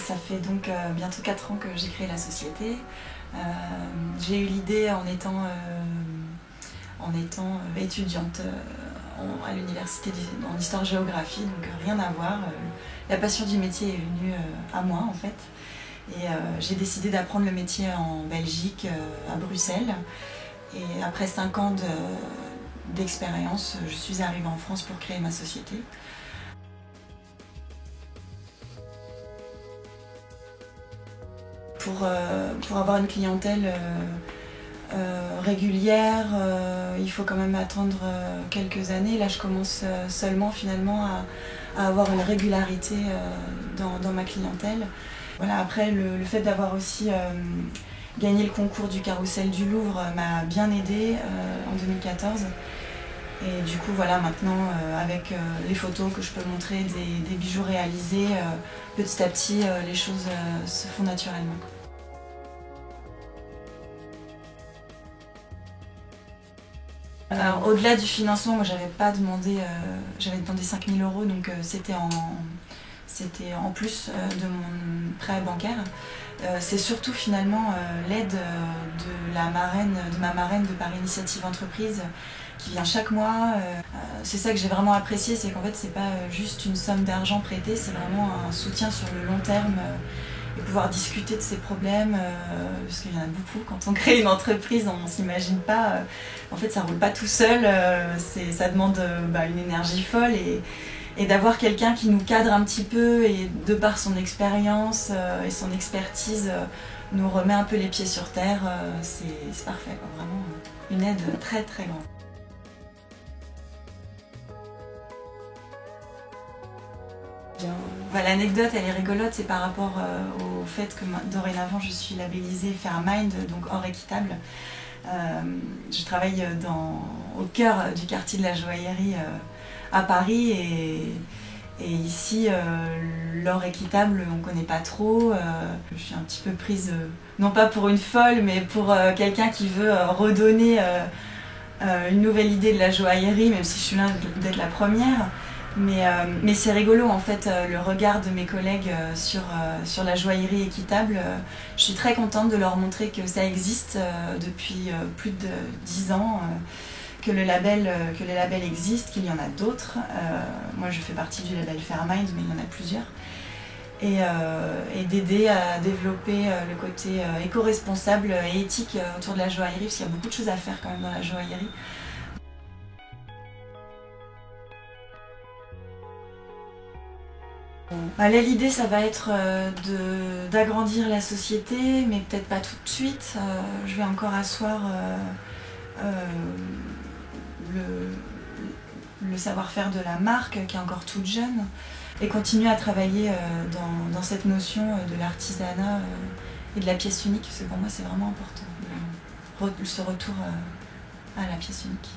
Ça fait donc bientôt 4 ans que j'ai créé la société. J'ai eu l'idée en étant étudiante à l'université en histoire-géographie, donc rien à voir. La passion du métier est venue à moi en fait. Et j'ai décidé d'apprendre le métier en Belgique, à Bruxelles. Et après 5 ans d'expérience, je suis arrivée en France pour créer ma société. Pour avoir une clientèle régulière, il faut quand même attendre quelques années. Là, je commence seulement finalement à avoir une régularité dans ma clientèle. Voilà, après, le fait d'avoir aussi gagné le concours du Carrousel du Louvre m'a bien aidée en 2014. Et du coup, voilà, maintenant, avec les photos que je peux montrer des bijoux réalisés, petit à petit, les choses se font naturellement. Alors, au-delà du financement, moi, j'avais demandé 5 000 €, donc c'était en plus de mon prêt bancaire. C'est surtout finalement l'aide de ma marraine de par Initiative Entreprise qui vient chaque mois. C'est ça que j'ai vraiment apprécié, c'est qu'en fait c'est pas juste une somme d'argent prêtée, c'est vraiment un soutien sur le long terme et pouvoir discuter de ses problèmes, parce qu'il y en a beaucoup. Quand on crée une entreprise, on ne s'imagine pas, en fait ça roule pas tout seul, ça demande une énergie folle et d'avoir quelqu'un qui nous cadre un petit peu et de par son expérience et son expertise nous remet un peu les pieds sur terre, c'est parfait, quoi. Vraiment une aide très très grande. L'anecdote elle est rigolote, c'est par rapport au fait que dorénavant je suis labellisée Fairmind, donc or équitable. Je travaille au cœur du quartier de la joaillerie à Paris et ici l'or équitable on ne connaît pas trop. Je suis un petit peu prise, non pas pour une folle, mais pour quelqu'un qui veut redonner une nouvelle idée de la joaillerie, même si je suis loin d'être la première. Mais c'est rigolo en fait, le regard de mes collègues sur la joaillerie équitable. Je suis très contente de leur montrer que ça existe depuis plus de 10 ans, que le label existe, qu'il y en a d'autres. Moi je fais partie du label Fairmind, mais il y en a plusieurs. Et d'aider à développer le côté éco-responsable et éthique autour de la joaillerie, parce qu'il y a beaucoup de choses à faire quand même dans la joaillerie. Là, l'idée, ça va être d'agrandir la société, mais peut-être pas tout de suite. Je vais encore asseoir le savoir-faire de la marque, qui est encore toute jeune, et continuer à travailler dans cette notion de l'artisanat et de la pièce unique, parce que pour moi, c'est vraiment important, ce retour à la pièce unique.